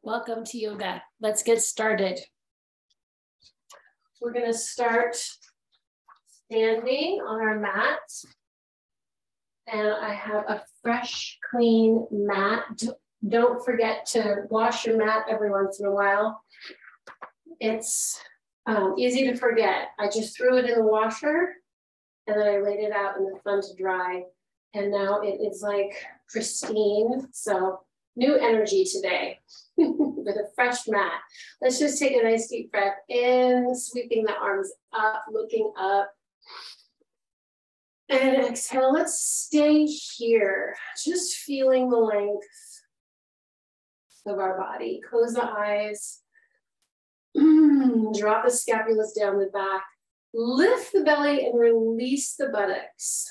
Welcome to yoga. Let's get started. We're going to start standing on our mat. And I have a fresh, clean mat. Don't forget to wash your mat every once in a while. It's easy to forget. I just threw it in the washer and then I laid it out in the sun to dry. And now it is like pristine. So new energy today with a fresh mat. Let's just take a nice deep breath in, sweeping the arms up, looking up. And exhale, let's stay here, just feeling the length of our body. Close the eyes, drop the scapulas down the back, lift the belly and release the buttocks.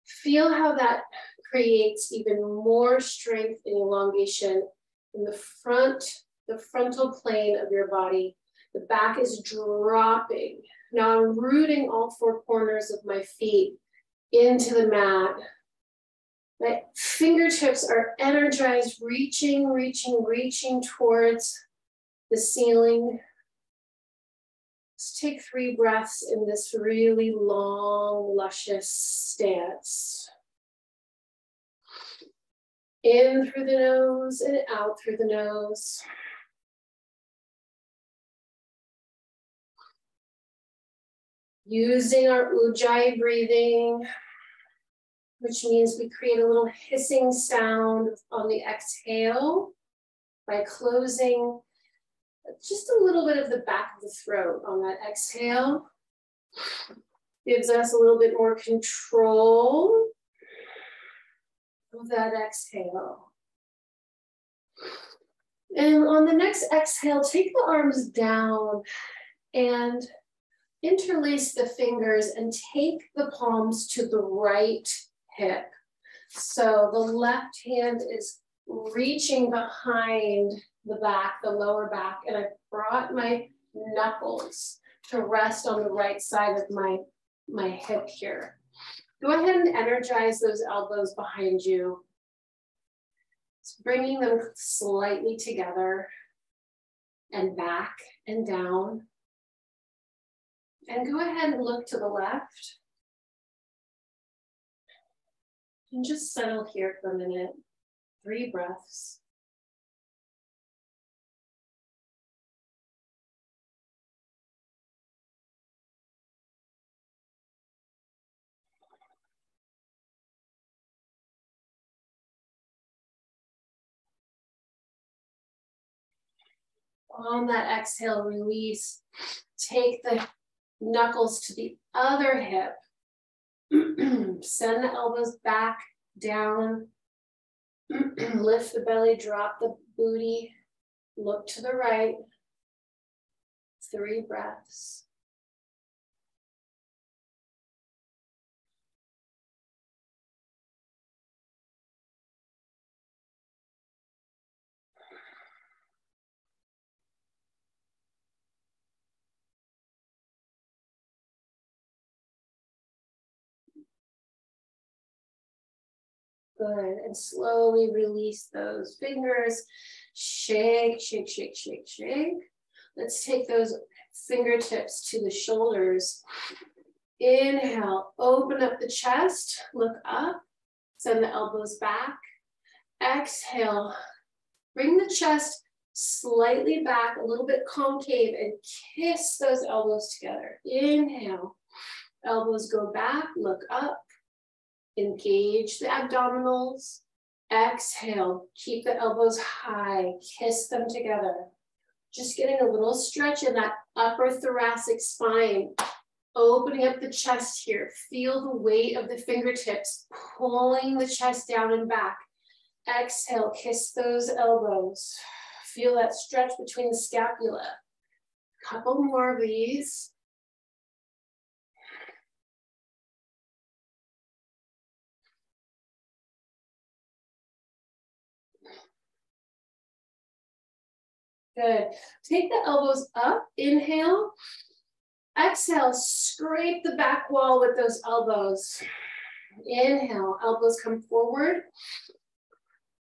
Feel how that creates even more strength and elongation in the front, the frontal plane of your body. The back is dropping. Now I'm rooting all four corners of my feet into the mat. My fingertips are energized, reaching towards the ceiling. Let's take 3 breaths in this really long, luscious stance. In through the nose and out through the nose. Using our Ujjayi breathing, which means we create a little hissing sound on the exhale by closing just a little bit of the back of the throat on that exhale. Gives us a little bit more control of that exhale. And on the next exhale, take the arms down and interlace the fingers and take the palms to the right hip. So the left hand is reaching behind the back, the lower back, and I brought my knuckles to rest on the right side of my hip here. Go ahead and energize those elbows behind you. Just bringing them slightly together and back and down. And go ahead and look to the left. And just settle here for a minute. 3 breaths. On that exhale, release. Take the knuckles to the other hip. Send the elbows back, down. Lift the belly, drop the booty. Look to the right. 3 breaths. Good, and slowly release those fingers. Shake, shake, shake, shake, shake. Let's take those fingertips to the shoulders. Inhale, open up the chest, look up, send the elbows back. Exhale, bring the chest slightly back, a little bit concave, and kiss those elbows together. Inhale, elbows go back, look up. Engage the abdominals. Exhale, keep the elbows high, kiss them together. Just getting a little stretch in that upper thoracic spine. Opening up the chest here. Feel the weight of the fingertips pulling the chest down and back. Exhale, kiss those elbows. Feel that stretch between the scapula. Couple more of these. Good. Take the elbows up, inhale. Exhale, scrape the back wall with those elbows. Inhale, elbows come forward.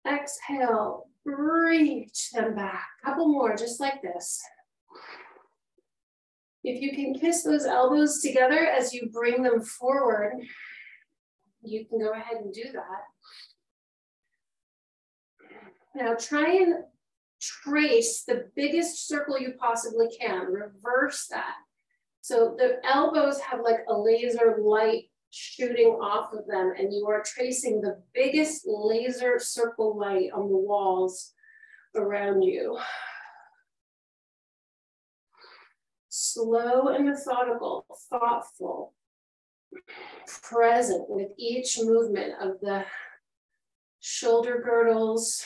Exhale, reach them back. Couple more, just like this. If you can kiss those elbows together as you bring them forward, you can go ahead and do that. Now try and trace the biggest circle you possibly can. Reverse that. So the elbows have like a laser light shooting off of them, and you are tracing the biggest laser circle light on the walls around you. Slow and methodical, thoughtful, present with each movement of the shoulder girdles,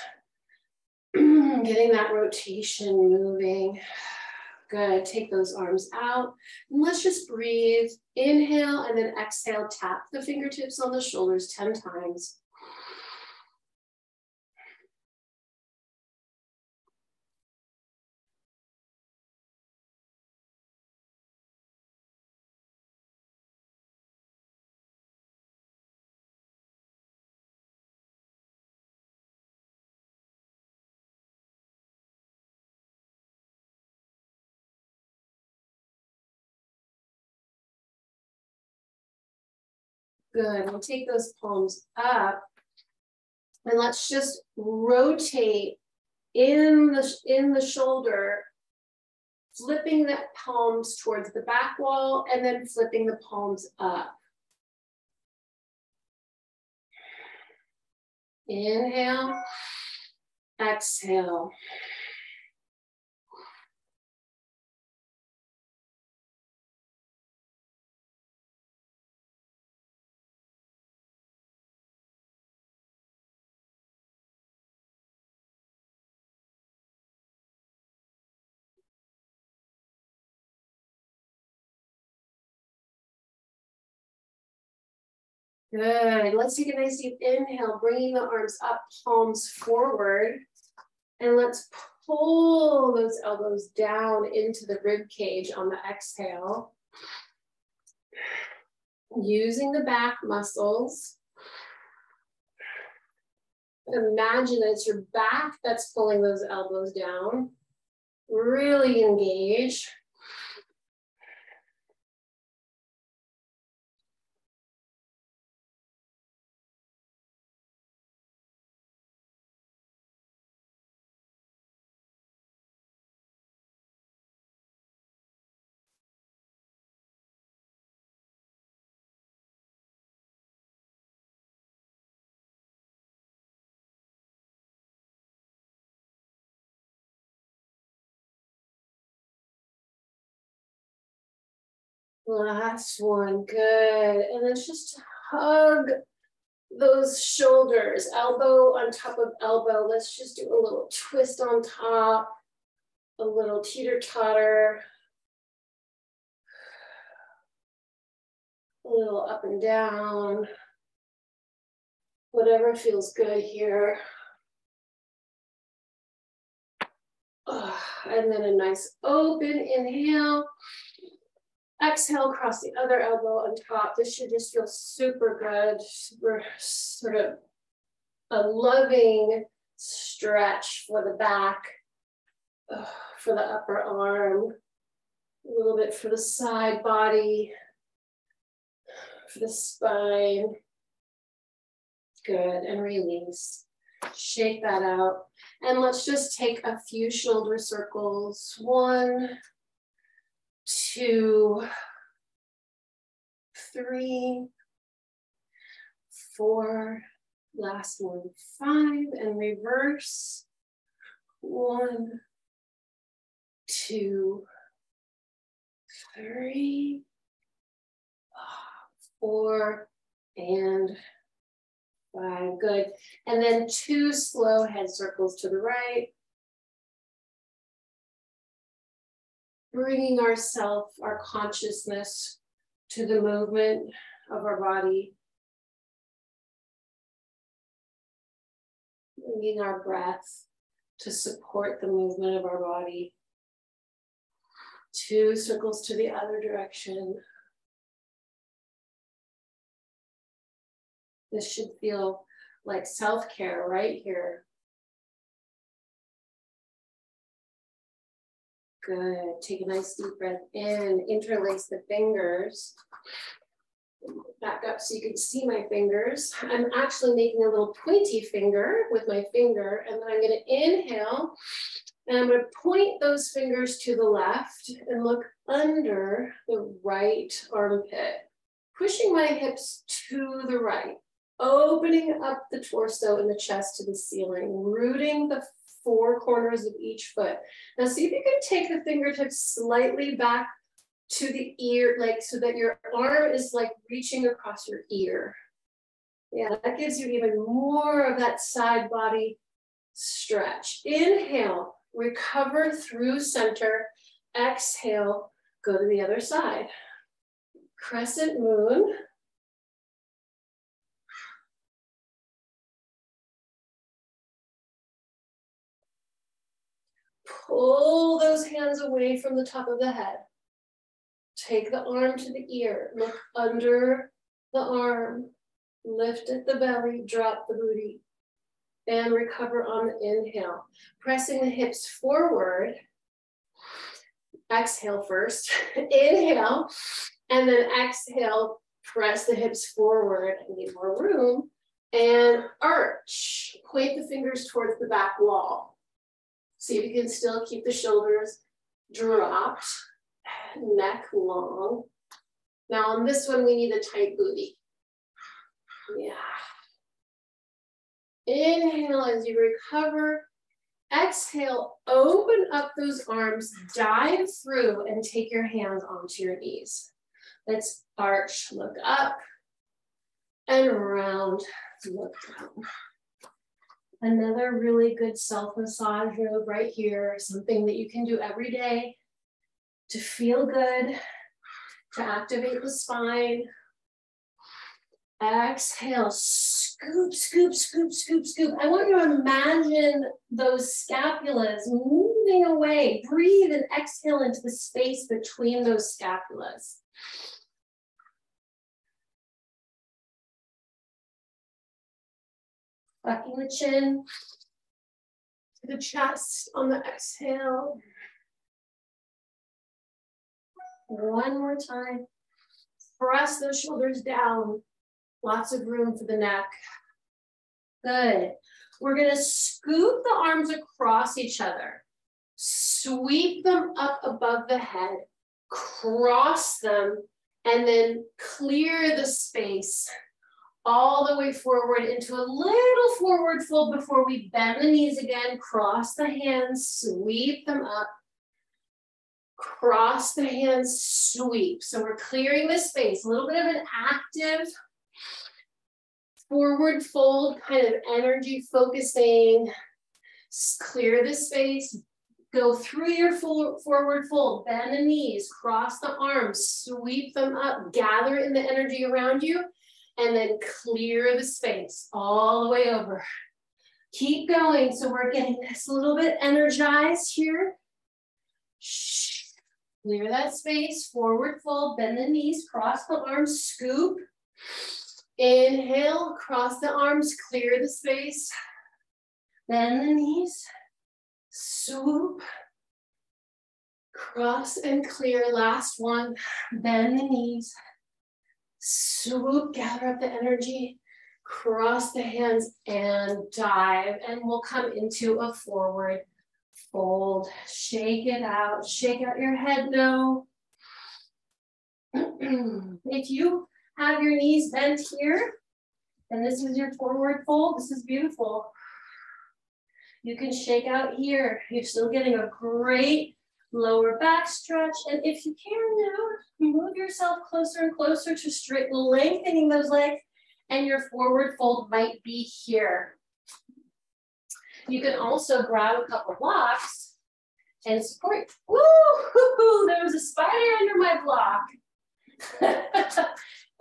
getting that rotation moving. Good, take those arms out. And let's just breathe. Inhale and then exhale, tap the fingertips on the shoulders 10 times. Good, we'll take those palms up and let's just rotate in the shoulder, flipping the palms towards the back wall and then flipping the palms up. Inhale, exhale. Good, let's take a nice deep inhale, bringing the arms up, palms forward. And let's pull those elbows down into the rib cage on the exhale. Using the back muscles. Imagine it's your back that's pulling those elbows down. Really engage. Last one, good. And then just hug those shoulders, elbow on top of elbow. Let's just do a little twist on top, a little teeter-totter, a little up and down, whatever feels good here. And then a nice open inhale. Exhale, cross the other elbow on top. This should just feel super good. Super sort of a loving stretch for the back, for the upper arm, a little bit for the side body, for the spine. Good, and release. Shake that out. And let's just take a few shoulder circles. 1, 2, 3, 4, last one, 5, and reverse. 1, 2, 3, 4, and 5, good. And then 2 slow head circles to the right. Bringing our consciousness to the movement of our body. Bringing our breath to support the movement of our body. 2 circles to the other direction. This should feel like self-care right here. Good. Take a nice deep breath in, interlace the fingers. Back up so you can see my fingers. I'm actually making a little pointy finger with my finger, and then I'm going to inhale, and I'm going to point those fingers to the left and look under the right armpit, pushing my hips to the right, opening up the torso and the chest to the ceiling, rooting the four corners of each foot. Now see if you can take the fingertips slightly back to the ear, like so that your arm is like reaching across your ear. Yeah, that gives you even more of that side body stretch. Inhale, recover through center. Exhale, go to the other side. Crescent moon. Pull those hands away from the top of the head. Take the arm to the ear, look under the arm, lift at the belly, drop the booty, and recover on the inhale. Pressing the hips forward. Exhale first, inhale, and then exhale, press the hips forward. I need more room, and arch. Point the fingers towards the back wall. See if you can still keep the shoulders dropped. Neck long. Now on this one, we need a tight booty. Yeah. Inhale as you recover. Exhale, open up those arms, dive through, and take your hands onto your knees. Let's arch, look up, and round, look down. Another really good self-massage move right here, something that you can do every day to feel good, to activate the spine. Exhale, scoop, scoop, scoop, scoop, scoop. I want you to imagine those scapulas moving away. Breathe and exhale into the space between those scapulas. Tucking the chin to the chest on the exhale. One more time. Press those shoulders down. Lots of room for the neck. Good. We're going to scoop the arms across each other. Sweep them up above the head. Cross them. And then clear the space all the way forward into a little forward fold before we bend the knees again. Cross the hands. Sweep them up. Cross the hands, sweep. So we're clearing the space, a little bit of an active forward fold kind of energy focusing. Clear the space, go through your forward fold, bend the knees, cross the arms, sweep them up, gather in the energy around you, and then clear the space all the way over. Keep going. So we're getting this a little bit energized here. Clear that space, forward fold, bend the knees, cross the arms, scoop. Inhale, cross the arms, clear the space. Bend the knees, swoop. Cross and clear, last one. Bend the knees, swoop, gather up the energy. Cross the hands and dive. And we'll come into a forward fold, shake it out, shake out your head no. If you have your knees bent here, and this is your forward fold, this is beautiful. You can shake out here. You're still getting a great lower back stretch. And if you can now, move yourself closer and closer to straight, lengthening those legs, and your forward fold might be here. You can also grab a couple blocks and support. Woo! There was a spider under my block.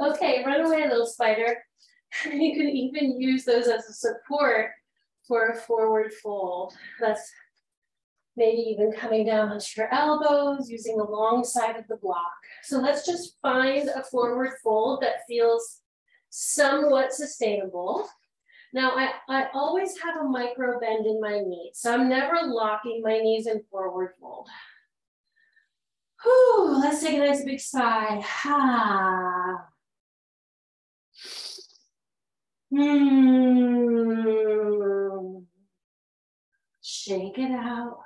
Okay, run away, little spider. You can even use those as a support for a forward fold. That's maybe even coming down onto your elbows, using the long side of the block. So let's just find a forward fold that feels somewhat sustainable. Now, I always have a micro bend in my knees, so I'm never locking my knees in forward fold. Whew, let's take a nice big sigh. Ha. Shake it out.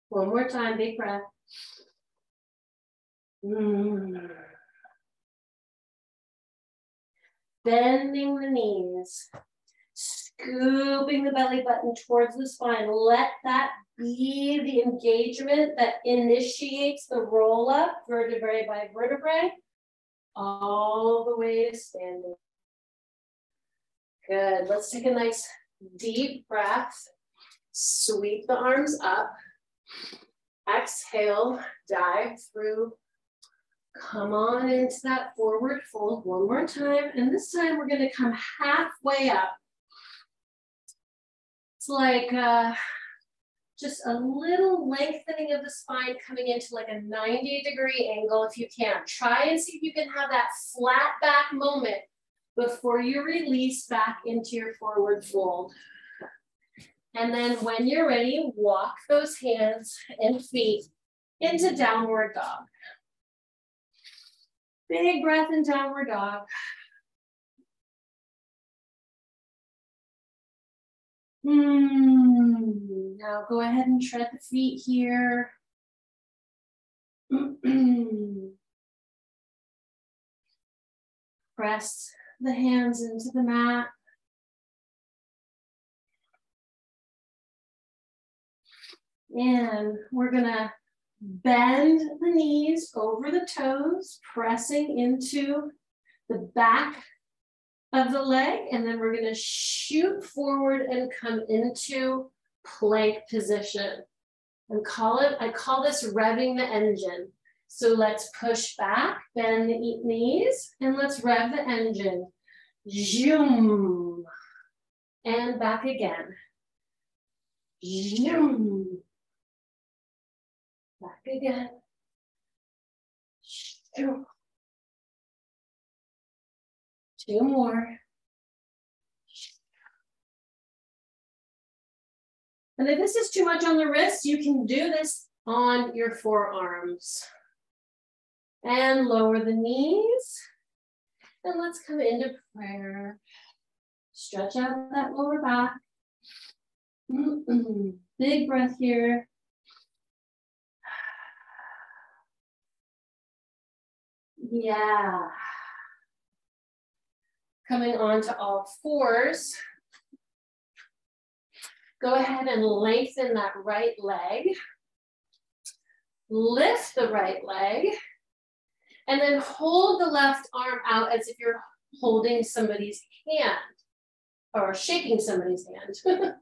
One more time, big breath. Bending the knees, scooping the belly button towards the spine. Let that be the engagement that initiates the roll up, vertebrae by vertebrae, all the way to standing. Good. Let's take a nice deep breath. Sweep the arms up. Exhale, dive through. Come on into that forward fold one more time. And this time we're going to come halfway up. It's like just a little lengthening of the spine coming into like a 90-degree angle if you can. Try and see if you can have that flat back moment before you release back into your forward fold. And then when you're ready, walk those hands and feet into downward dog. Big breath in downward dog. Now go ahead and tread the feet here. Press the hands into the mat. And we're gonna bend the knees over the toes, pressing into the back of the leg, and then we're gonna shoot forward and come into plank position. I call this revving the engine. So let's push back, bend the knees, and let's rev the engine. Zoom. And back again. Zoom. Back again. Zoom. Two more. And if this is too much on the wrists, you can do this on your forearms. And lower the knees. And let's come into prayer. Stretch out that lower back. Big breath here. Yeah. Coming on to all fours. Go ahead and lengthen that right leg. Lift the right leg. And then hold the left arm out as if you're holding somebody's hand or shaking somebody's hand.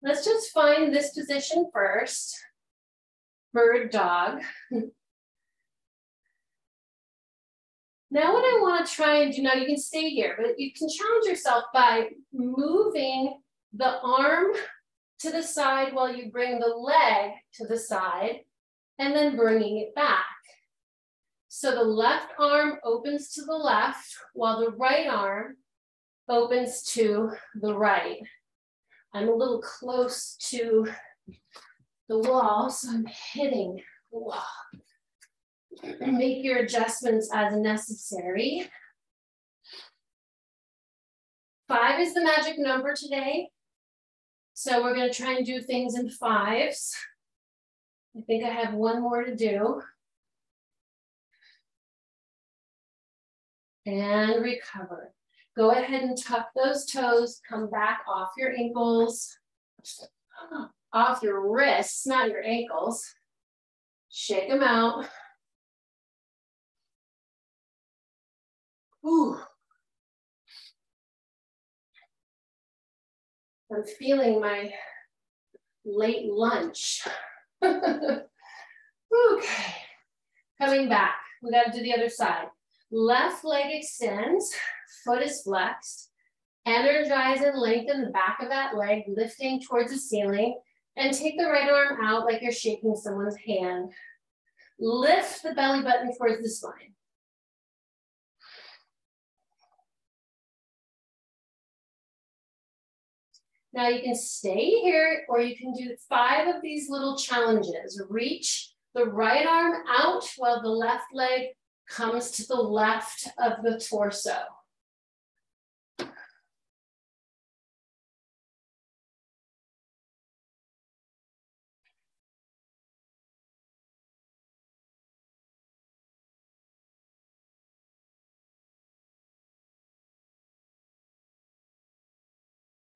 Let's just find this position first. Bird dog. Now what I want to try and do, now you can stay here, but you can challenge yourself by moving the arm to the side while you bring the leg to the side and then bringing it back. So the left arm opens to the left while the right arm opens to the right. I'm a little close to the wall, so I'm hitting the wall. Make your adjustments as necessary. 5 is the magic number today. So we're going to try and do things in 5s. I think I have one more to do. And recover. Go ahead and tuck those toes, come back off your ankles, off your wrists, not your ankles. Shake them out. Ooh. I'm feeling my late lunch. Okay, coming back. We got to do the other side. Left leg extends, foot is flexed. Energize and lengthen the back of that leg, lifting towards the ceiling. And take the right arm out like you're shaking someone's hand. Lift the belly button towards the spine. Now you can stay here or you can do 5 of these little challenges. Reach the right arm out while the left leg comes to the left of the torso.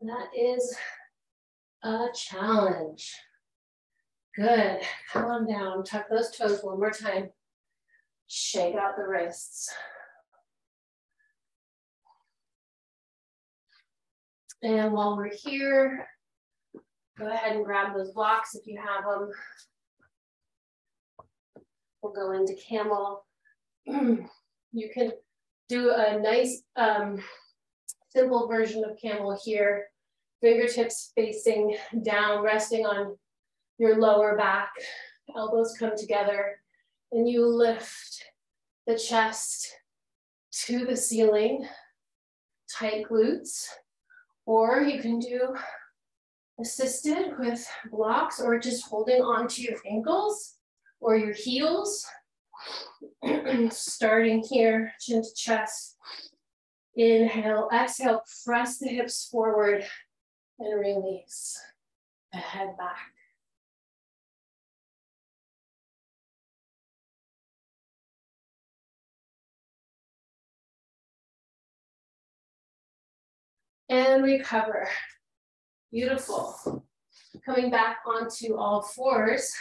That is a challenge. Good. Come on down. Tuck those toes one more time. Shake out the wrists. And while we're here, go ahead and grab those blocks if you have them. We'll go into camel. You can do a nice simple version of camel here. Fingertips facing down, resting on your lower back. Elbows come together and you lift the chest to the ceiling. Tight glutes. Or you can do assisted with blocks or just holding onto your ankles or your heels. Starting here, chin to chest. Inhale, exhale, press the hips forward and release the head back. And recover. Beautiful. Coming back onto all fours.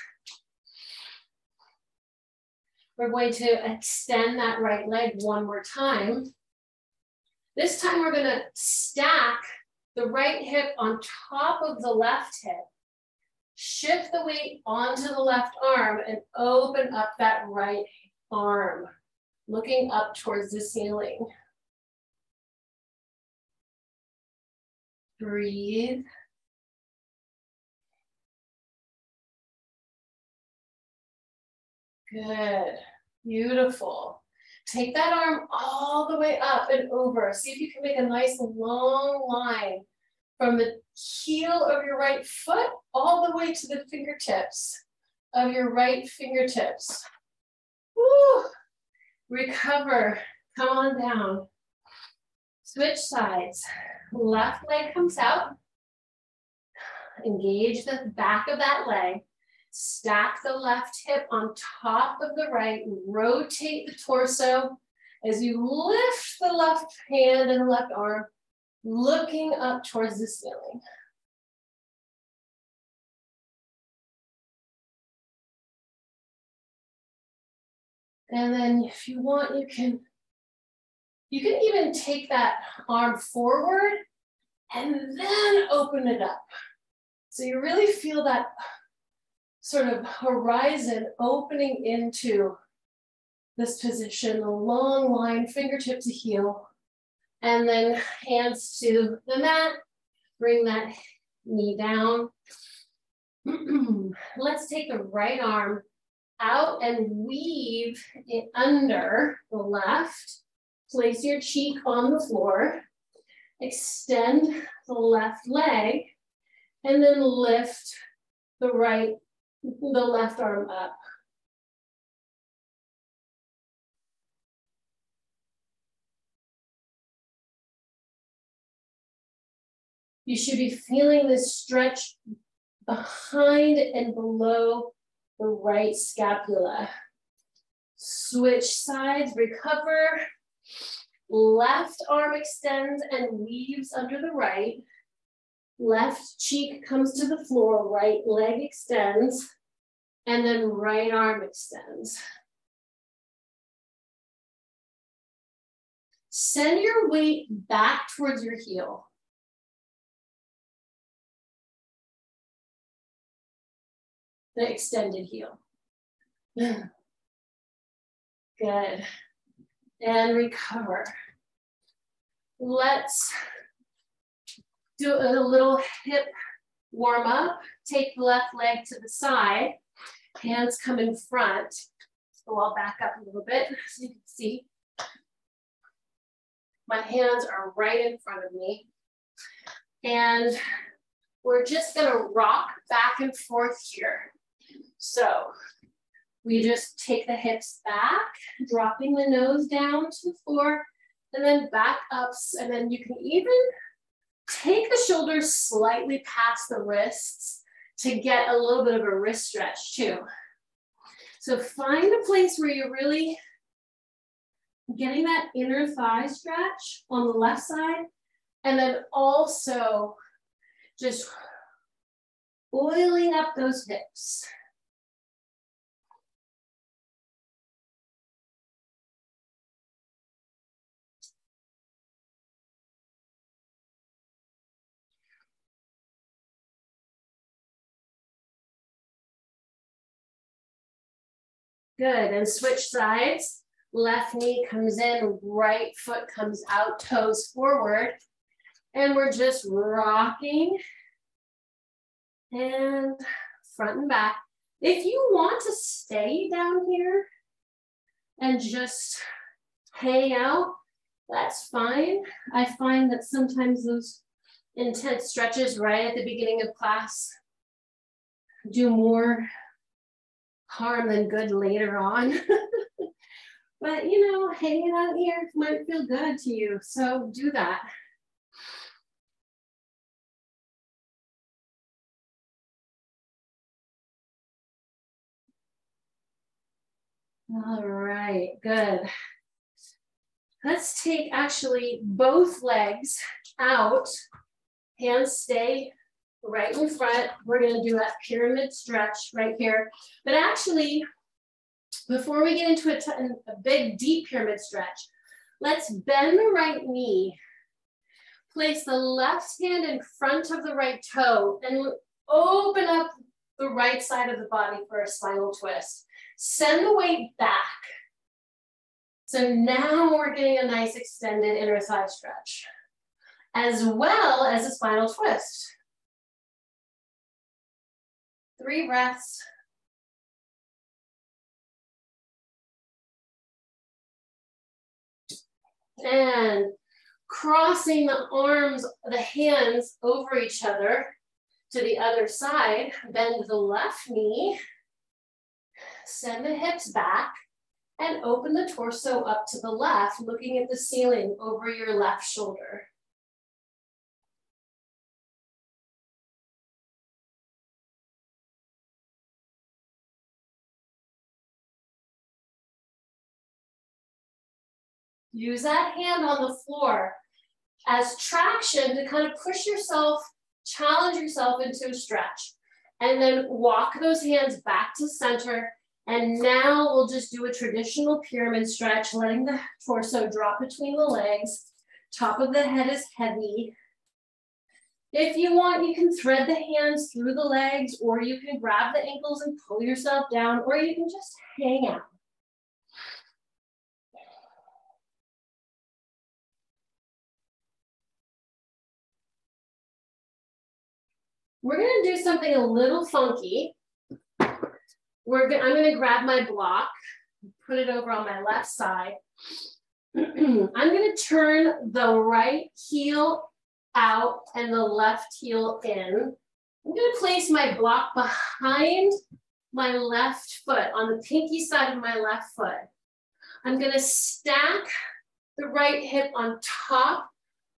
We're going to extend that right leg one more time. This time we're going to stack the right hip on top of the left hip. Shift the weight onto the left arm and open up that right arm, looking up towards the ceiling. Breathe. Good, beautiful. Take that arm all the way up and over. See if you can make a nice long line from the heel of your right foot all the way to the fingertips of your right fingertips. Woo. Recover, come on down. Switch sides. Left leg comes out. Engage the back of that leg. Stack the left hip on top of the right. Rotate the torso as you lift the left hand and the left arm, looking up towards the ceiling. And then if you want, you can even take that arm forward and then open it up. So you really feel that sort of horizon opening into this position, a long line, fingertip to heel, and then hands to the mat, bring that knee down. Let's take the right arm out and weave it under the left. Place your cheek on the floor, extend the left leg, and then lift the left arm up. You should be feeling this stretch behind and below the right scapula. Switch sides, recover. Left arm extends and weaves under the right. Left cheek comes to the floor, right leg extends, and then right arm extends. Send your weight back towards your heel. The extended heel. Good. And recover. Let's do a little hip warm up. Take the left leg to the side. Hands come in front. So I'll back up a little bit so you can see. My hands are right in front of me. And we're just gonna rock back and forth here. So We just take the hips back, dropping the nose down to the floor, and then back up. And then you can even take the shoulders slightly past the wrists to get a little bit of a wrist stretch too. So find a place where you're really getting that inner thigh stretch on the left side, and then also just oiling up those hips. Good, and switch sides. Left knee comes in, right foot comes out, toes forward. And we're just rocking and front and back. If you want to stay down here and just hang out, that's fine. I find that sometimes those intense stretches right at the beginning of class do more harm than good later on. But you know, hanging out here might feel good to you, so do that. All right, good. Let's take actually both legs out, hands stay right in front. We're gonna do that pyramid stretch right here. But actually, before we get into a big deep pyramid stretch, let's bend the right knee. Place the left hand in front of the right toe and open up the right side of the body for a spinal twist. Send the weight back. So now we're getting a nice extended inner thigh stretch, as well as a spinal twist. 3 breaths. And crossing the arms, the hands over each other to the other side. Bend the left knee. Send the hips back and open the torso up to the left, looking at the ceiling over your left shoulder. Use that hand on the floor as traction to kind of push yourself, challenge yourself into a stretch. And then walk those hands back to center. And now we'll just do a traditional pyramid stretch, letting the torso drop between the legs. Top of the head is heavy. If you want, you can thread the hands through the legs, or you can grab the ankles and pull yourself down, or you can just hang out. We're gonna do something a little funky. I'm gonna grab my block, put it over on my left side. I'm gonna turn the right heel out and the left heel in. I'm gonna place my block behind my left foot, on the pinky side of my left foot. I'm gonna stack the right hip on top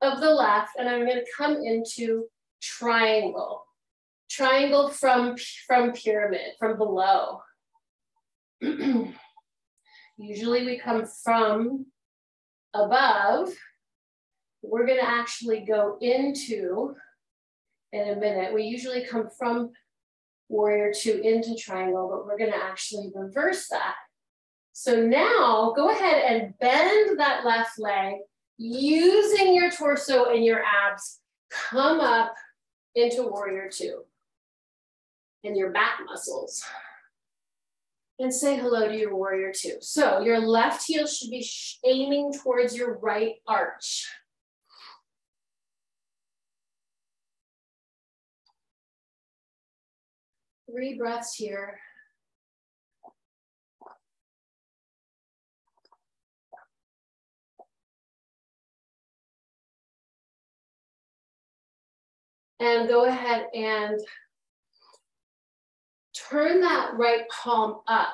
of the left, and I'm gonna come into triangle. Triangle from pyramid, from below. Usually we come from above. We're gonna actually go into, in a minute, we usually come from warrior 2 into triangle, but we're gonna actually reverse that. So now go ahead and bend that left leg, using your torso and your abs, come up into warrior 2. And your back muscles. And say hello to your warrior 2. So your left heel should be aiming towards your right arch. Three breaths here. And go ahead and turn that right palm up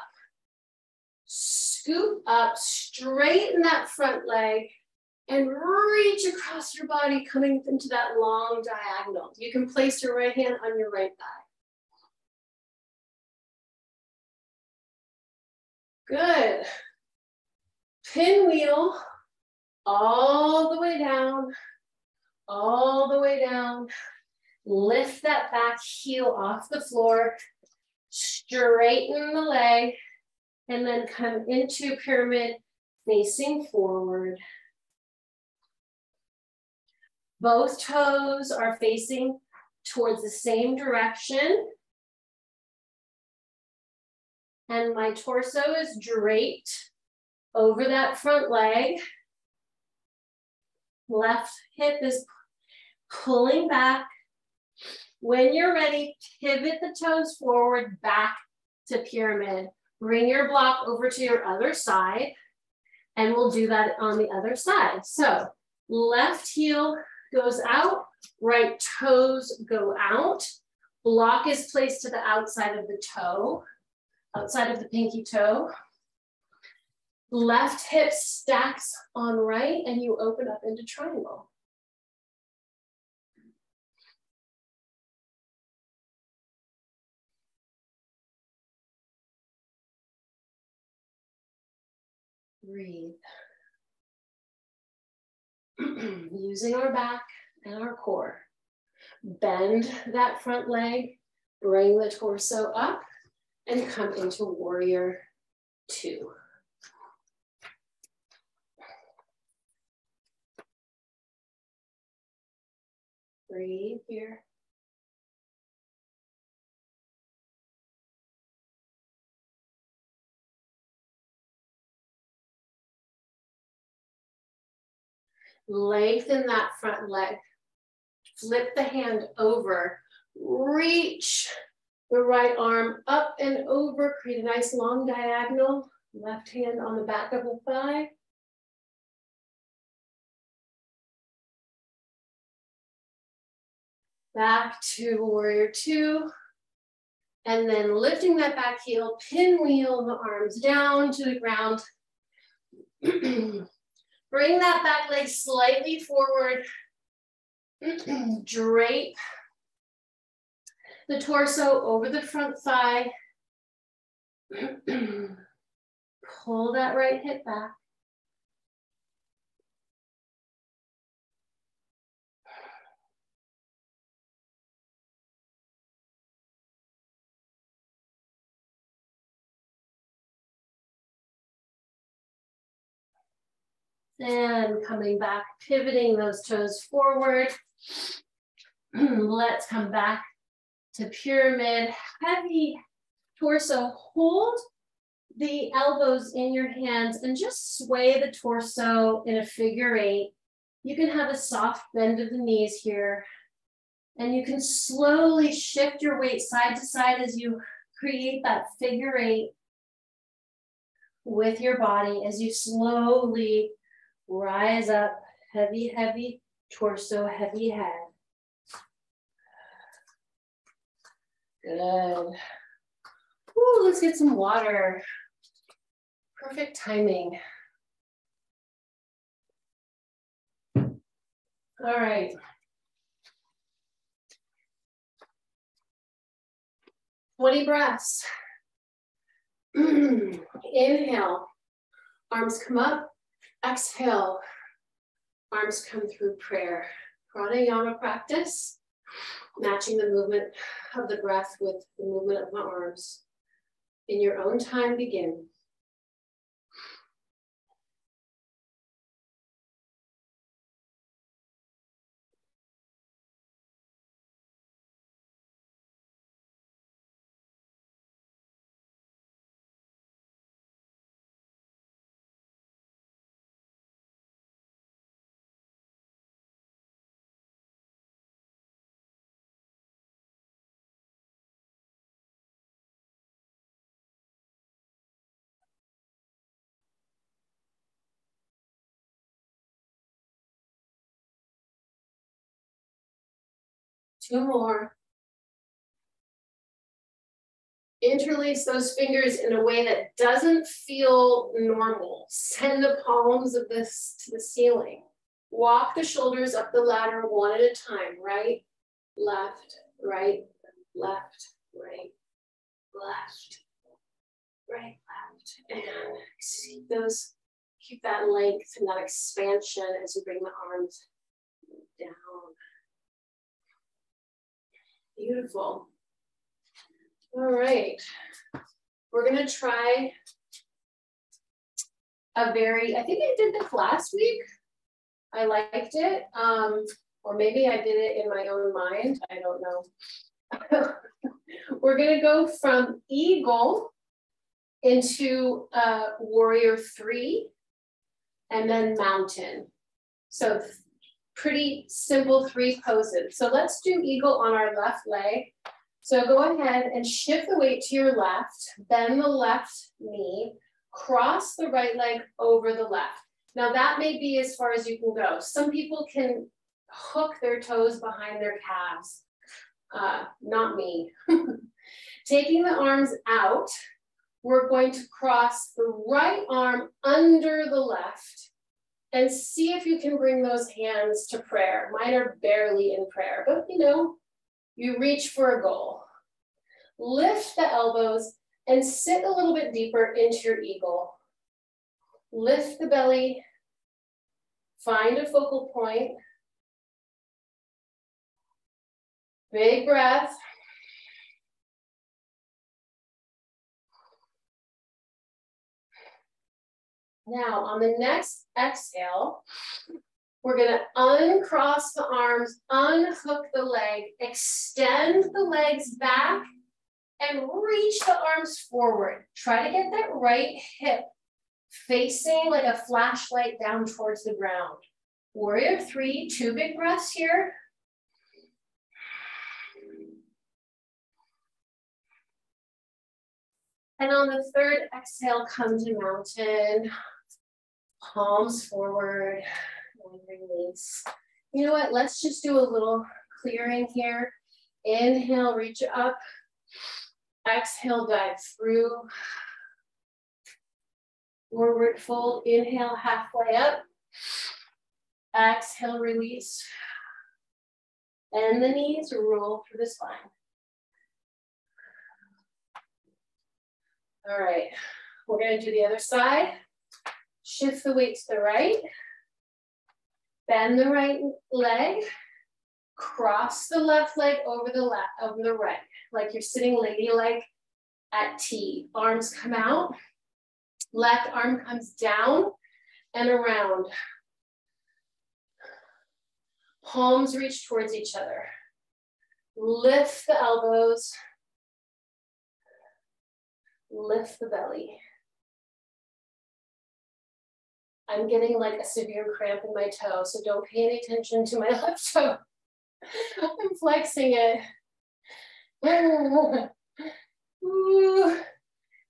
Scoop up, straighten that front leg, and reach across your body, coming into that long diagonal. You can place your right hand on your right thigh. Good. Pinwheel all the way down, all the way down. Lift that back heel off the floor, straighten the leg, and then come into pyramid facing forward. Both toes are facing towards the same direction. And my torso is draped over that front leg. Left hip is pulling back. When you're ready, pivot the toes forward back to pyramid. Bring your block over to your other side, and we'll do that on the other side. So left heel goes out, right toes go out. Block is placed to the outside of the toe, outside of the pinky toe. Left hip stacks on right, and you open up into triangle. Breathe. Using our back and our core. Bend that front leg, bring the torso up, and come into warrior two. Breathe here. Lengthen that front leg. Flip the hand over. Reach the right arm up and over. Create a nice long diagonal. Left hand on the back of the thigh. Back to warrior two. And then lifting that back heel, pinwheel the arms down to the ground. Bring that back leg slightly forward. Drape the torso over the front thigh. Pull that right hip back. And coming back, pivoting those toes forward. Let's come back to pyramid. Heavy torso. Hold the elbows in your hands and just sway the torso in a figure eight. You can have a soft bend of the knees here. And you can slowly shift your weight side to side as you create that figure eight with your body as you slowly rise up, heavy, heavy torso, heavy head. Good. Ooh, let's get some water. Perfect timing. All right. Twenty breaths. Inhale, arms come up. Exhale, arms come through prayer. Pranayama practice, matching the movement of the breath with the movement of my arms. In your own time, begin. Two more. Interlace those fingers in a way that doesn't feel normal. Send the palms of this to the ceiling. Walk the shoulders up the ladder one at a time. Right, left, right, left, right, left, right, left. And keep that length and that expansion as you bring the arms down. Beautiful. All right, we're gonna try I think I did this last week. I liked it, or maybe I did it in my own mind, I don't know. We're gonna go from eagle into warrior 3 and then mountain. So pretty simple 3 poses. So let's do eagle on our left leg. So go ahead and shift the weight to your left, bend the left knee, cross the right leg over the left. Now that may be as far as you can go. Some people can hook their toes behind their calves. Not me. Taking the arms out, we're going to cross the right arm under the left and see if you can bring those hands to prayer. Mine are barely in prayer, but you know, you reach for a goal. Lift the elbows and sit a little bit deeper into your eagle. Lift the belly, find a focal point. Big breath. Now on the next exhale, we're gonna uncross the arms, unhook the leg, extend the legs back, and reach the arms forward. Try to get that right hip facing like a flashlight down towards the ground. Warrior 3, 2 big breaths here. And on the third exhale, come to mountain. Palms forward and release. You know what? Let's just do a little clearing here. Inhale, reach up. Exhale, dive through. Forward fold. Inhale, halfway up. Exhale, release. Bend the knees, roll through the spine. All right, we're gonna do the other side. Shift the weight to the right. Bend the right leg. Cross the left leg over the right, like you're sitting ladylike at T. Arms come out. Left arm comes down and around. Palms reach towards each other. Lift the elbows. Lift the belly. I'm getting like a severe cramp in my toe, so don't pay any attention to my left toe. I'm flexing it. Ooh,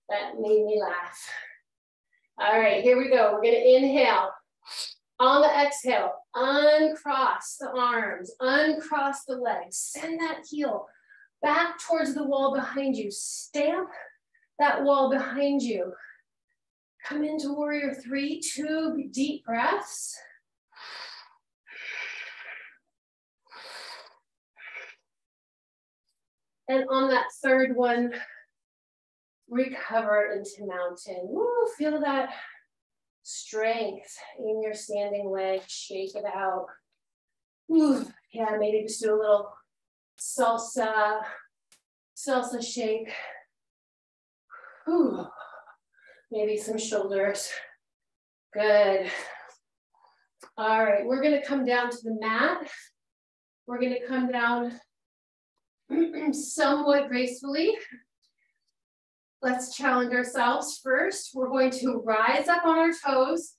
that made me laugh. All right, here we go. We're gonna inhale. On the exhale, uncross the arms, uncross the legs. Send that heel back towards the wall behind you. Stamp that wall behind you. Come into warrior 3, 2 deep breaths. And on that third one, recover into mountain. Woo, feel that strength in your standing leg. Shake it out. Woo, yeah, maybe just do a little salsa shake. Whew. Maybe some shoulders. Good. All right, we're gonna come down to the mat. We're gonna come down somewhat gracefully. Let's challenge ourselves first. We're going to rise up on our toes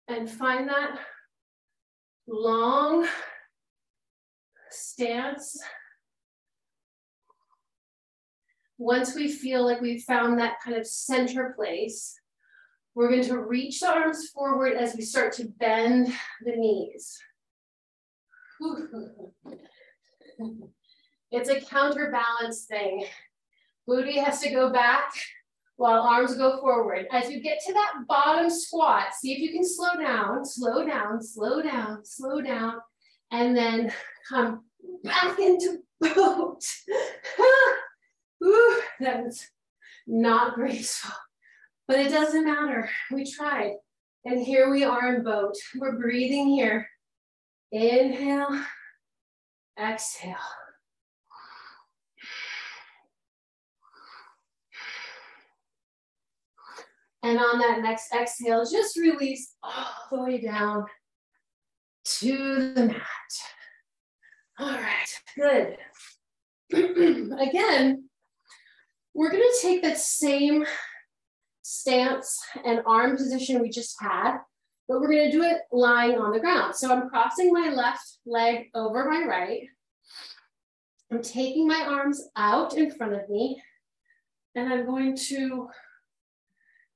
and find that long stance. Once we feel like we've found that kind of center place, we're going to reach the arms forward as we start to bend the knees. It's a counterbalance thing. Booty has to go back while arms go forward. As you get to that bottom squat, see if you can slow down, slow down, slow down, slow down, and then come back into boat. Ooh, that was not graceful, but it doesn't matter. We tried. And here we are in boat. We're breathing here. Inhale, exhale. And on that next exhale, just release all the way down to the mat. All right, good. Again, we're gonna take that same stance and arm position we just had, but we're gonna do it lying on the ground. So I'm crossing my left leg over my right. I'm taking my arms out in front of me, and I'm going to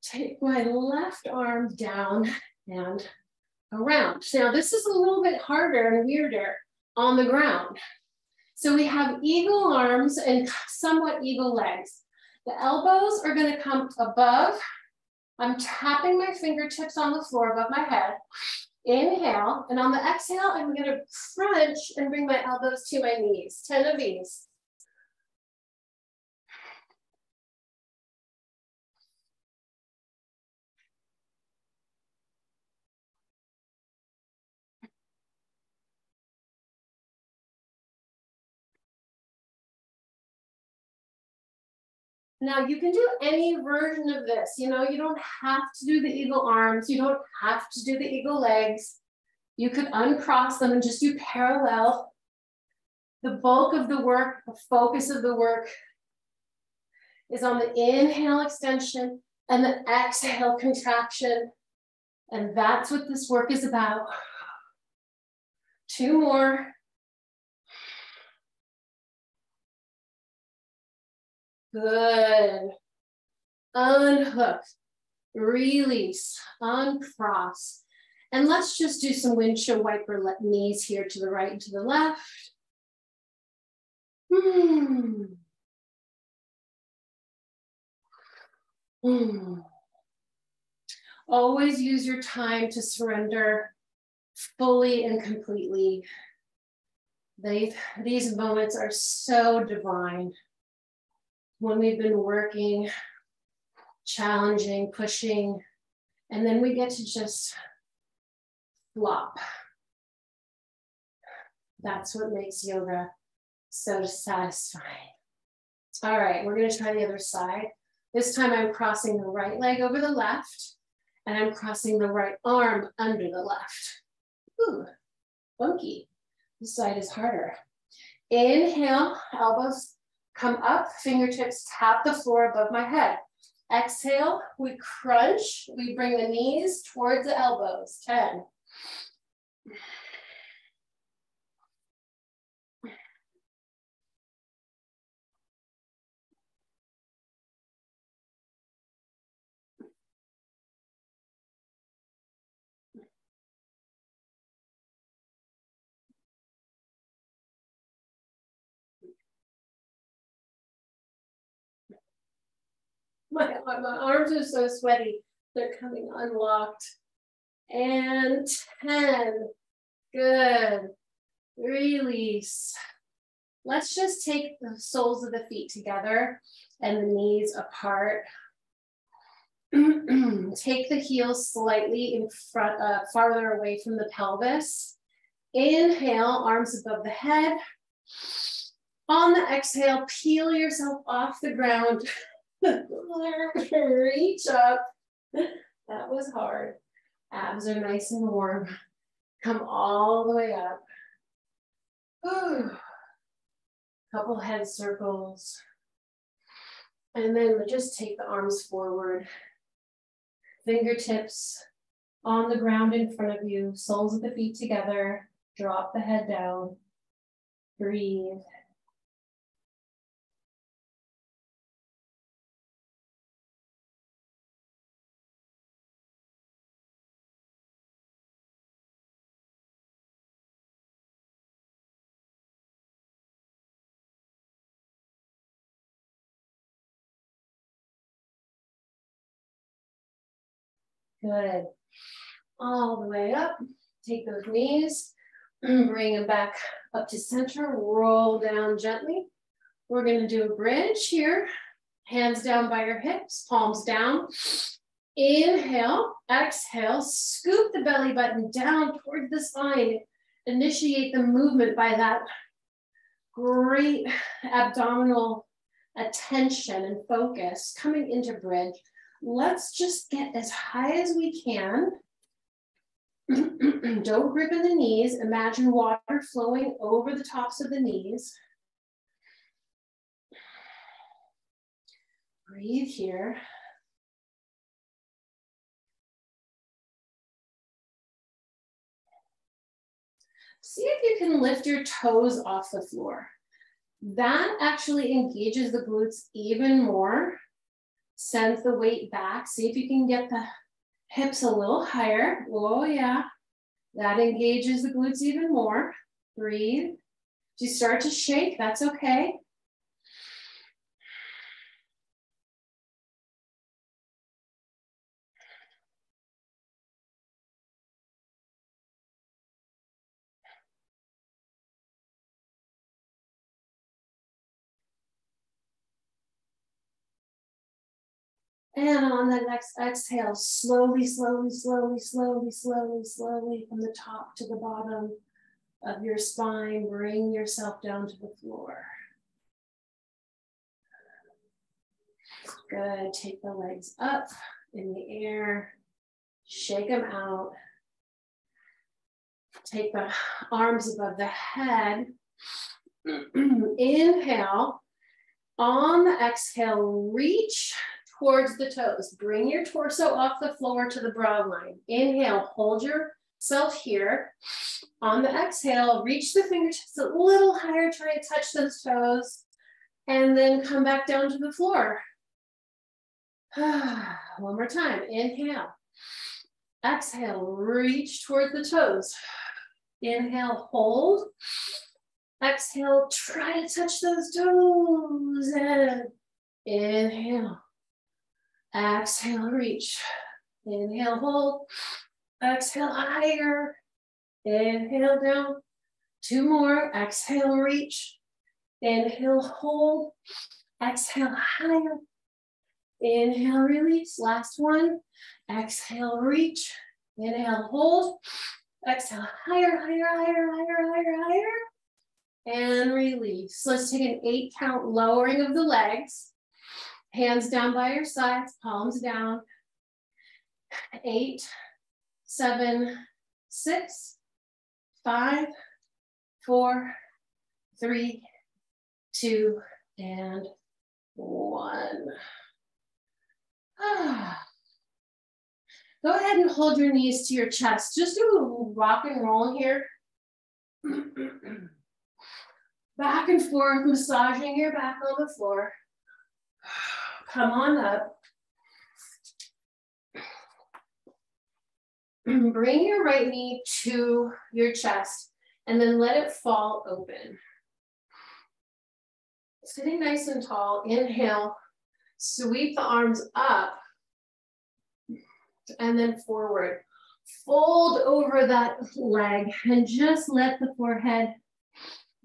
take my left arm down and around. Now this is a little bit harder and weirder on the ground. So we have eagle arms and somewhat eagle legs. The elbows are going to come above. I'm tapping my fingertips on the floor above my head. Inhale, and on the exhale, I'm going to crunch and bring my elbows to my knees. 10 of these. Now you can do any version of this. You know, you don't have to do the eagle arms. You don't have to do the eagle legs. You could uncross them and just do parallel. The bulk of the work, the focus of the work is on the inhale extension and the exhale contraction. And that's what this work is about. 2 more. Good. Unhook, release, uncross. And let's just do some windshield wiper knees here to the right and to the left. Always use your time to surrender fully and completely. These moments are so divine. When we've been working, challenging, pushing, and then we get to just flop. That's what makes yoga so satisfying. All right, we're gonna try the other side. This time I'm crossing the right leg over the left, and I'm crossing the right arm under the left. Ooh, funky. This side is harder. Inhale, elbows come up, fingertips tap the floor above my head. Exhale, we crunch, we bring the knees towards the elbows. 10. My arms are so sweaty. They're coming unlocked. And 10. Good. Release. Let's just take the soles of the feet together and the knees apart. Take the heels slightly in front, farther away from the pelvis. Inhale, arms above the head. On the exhale, peel yourself off the ground. Reach up. That was hard. Abs are nice and warm. Come all the way up. Couple head circles. And then just take the arms forward. Fingertips on the ground in front of you. Soles of the feet together. Drop the head down. Breathe. Good. All the way up. Take those knees, bring them back up to center, roll down gently. We're gonna do a bridge here. Hands down by your hips, palms down. Inhale, exhale, scoop the belly button down toward the spine. Initiate the movement by that great abdominal attention and focus coming into bridge. Let's just get as high as we can. Don't grip in the knees. Imagine water flowing over the tops of the knees. Breathe here. See if you can lift your toes off the floor. That actually engages the glutes even more. Sends the weight back. See if you can get the hips a little higher. Oh yeah. That engages the glutes even more. Breathe. If you start to shake, that's okay. And on the next exhale, slowly, slowly, slowly, slowly, slowly, slowly from the top to the bottom of your spine, bring yourself down to the floor. Good, take the legs up in the air, shake them out. Take the arms above the head. Inhale. On the exhale, reach towards the toes. Bring your torso off the floor to the brow line. Inhale, hold yourself here. On the exhale, reach the fingertips a little higher, try to touch those toes, and then come back down to the floor. One more time, inhale. Exhale, reach toward the toes. Inhale, hold. Exhale, try to touch those toes, and inhale. Exhale, reach. Inhale, hold. Exhale, higher. Inhale, down. Two more. Exhale, reach. Inhale, hold. Exhale, higher. Inhale, release. Last one. Exhale, reach. Inhale, hold. Exhale, higher, higher, higher, higher, higher, higher. And release. Let's take an 8 count lowering of the legs. Hands down by your sides, palms down. 8, 7, 6, 5, 4, 3, 2, and 1. Go ahead and hold your knees to your chest. Just do a rock and roll here. Back and forth, massaging your back on the floor. Come on up. Bring your right knee to your chest and then let it fall open. Sitting nice and tall, inhale, sweep the arms up and then forward. Fold over that leg and just let the forehead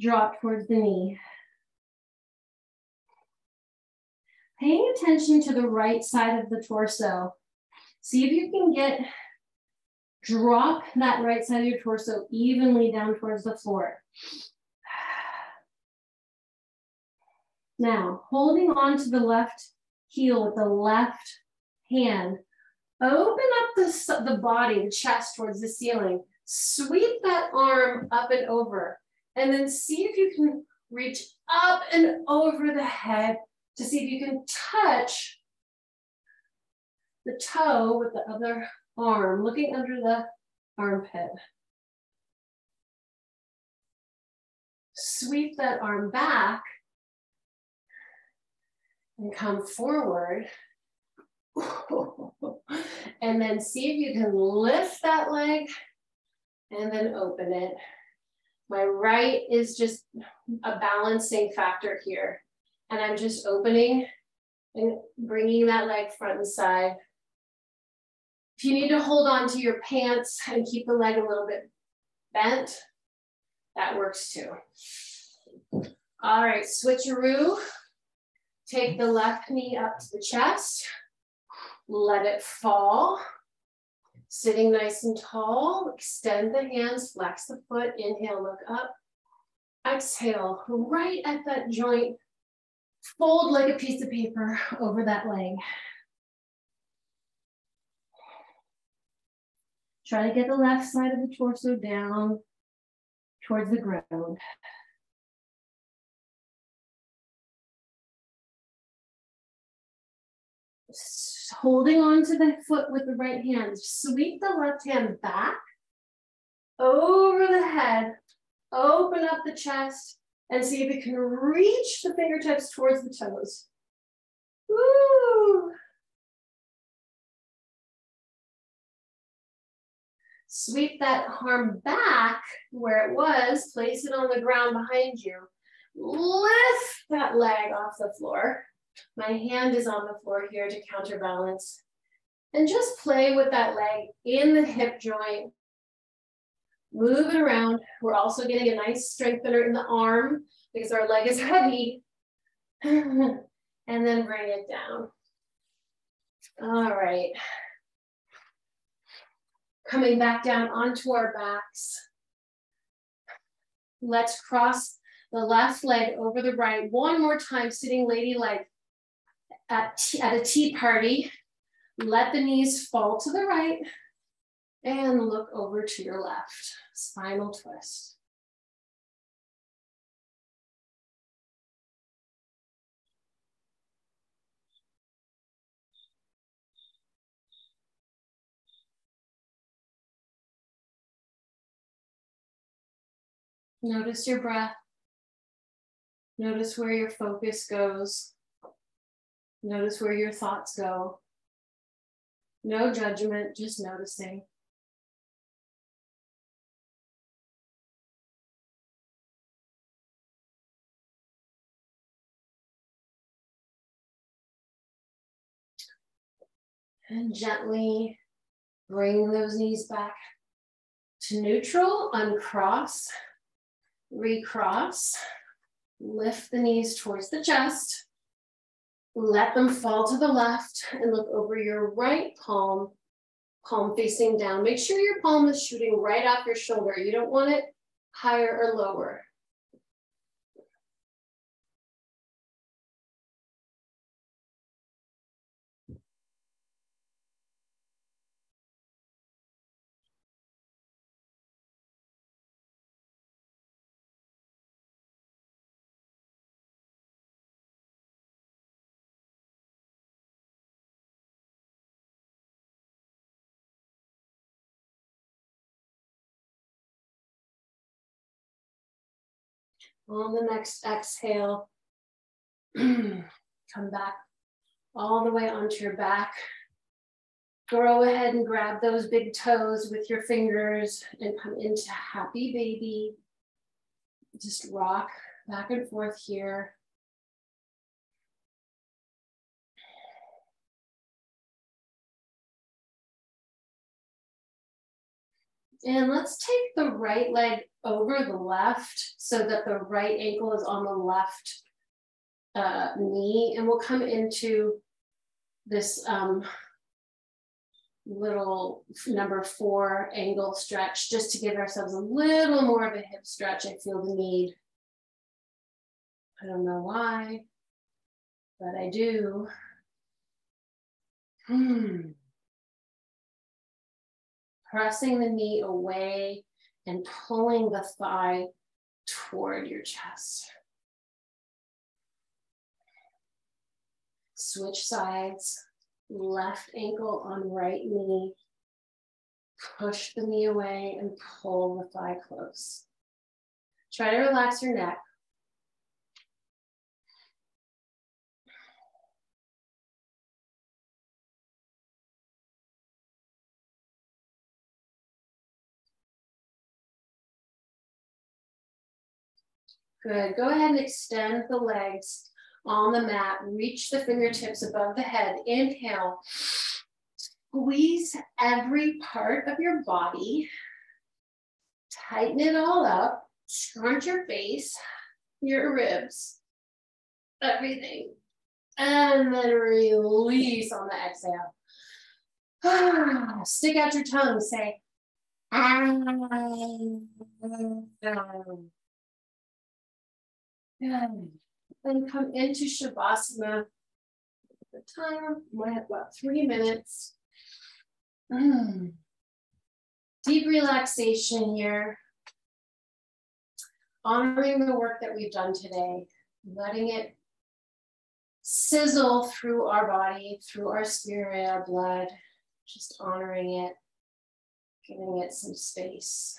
drop towards the knee. Paying attention to the right side of the torso. See if you can drop that right side of your torso evenly down towards the floor. Now, holding on to the left heel with the left hand, open up the body, the chest towards the ceiling. Sweep that arm up and over, and then see if you can reach up and over the head to see if you can touch the toe with the other arm, looking under the armpit. Sweep that arm back and come forward. And then see if you can lift that leg and then open it. My right is just a balancing factor here. And I'm just opening and bringing that leg front and side. If you need to hold on to your pants and keep the leg a little bit bent, that works too. All right, switcheroo. Take the left knee up to the chest. Let it fall. Sitting nice and tall. Extend the hands, flex the foot. Inhale, look up. Exhale, right at that joint. Fold like a piece of paper over that leg. Try to get the left side of the torso down towards the ground. Holding on to the foot with the right hand. Sweep the left hand back, over the head, open up the chest, and see if you can reach the fingertips towards the toes. Woo! Sweep that arm back where it was, place it on the ground behind you. Lift that leg off the floor. My hand is on the floor here to counterbalance. And just play with that leg in the hip joint. Move it around. We're also getting a nice strengthener in the arm because our leg is heavy. And then bring it down. All right. Coming back down onto our backs. Let's cross the left leg over the right. One more time, sitting lady leg at a tea party. Let the knees fall to the right and look over to your left. Spinal twist. Notice your breath. Notice where your focus goes. Notice where your thoughts go. No judgment, just noticing. And gently bring those knees back to neutral, uncross, recross, lift the knees towards the chest, let them fall to the left and look over your right palm, palm facing down. Make sure your palm is shooting right off your shoulder. You don't want it higher or lower. On the next exhale, come back all the way onto your back. Go ahead and grab those big toes with your fingers and come into happy baby. Just rock back and forth here. And let's take the right leg over the left so that the right ankle is on the left knee. And we'll come into this little number 4 angle stretch just to give ourselves a little more of a hip stretch. I feel the need. I don't know why, but I do. Pressing the knee away and pulling the thigh toward your chest. Switch sides, left ankle on right knee. Push the knee away and pull the thigh close. Try to relax your neck. Good. Go ahead and extend the legs on the mat. Reach the fingertips above the head. Inhale. Squeeze every part of your body. Tighten it all up. Scrunch your face, your ribs, everything. And then release on the exhale. Stick out your tongue, say, good. Then come into Shavasana. The timer, we have about 3 minutes. Deep relaxation here. Honoring the work that we've done today, letting it sizzle through our body, through our spirit, our blood, just honoring it, giving it some space.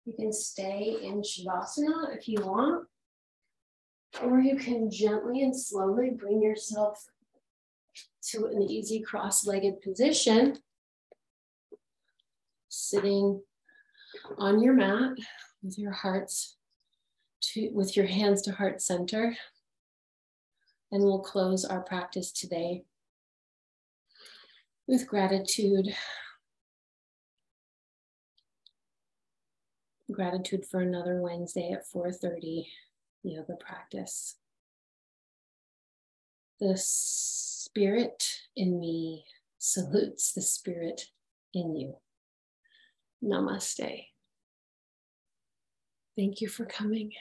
You can stay in Shavasana if you want, or you can gently and slowly bring yourself to an easy cross-legged position, sitting on your mat with your with your hands to heart center. And we'll close our practice today with gratitude. Gratitude for another Wednesday at 4:30 yoga practice. The spirit in me salutes the spirit in you. Namaste. Thank you for coming.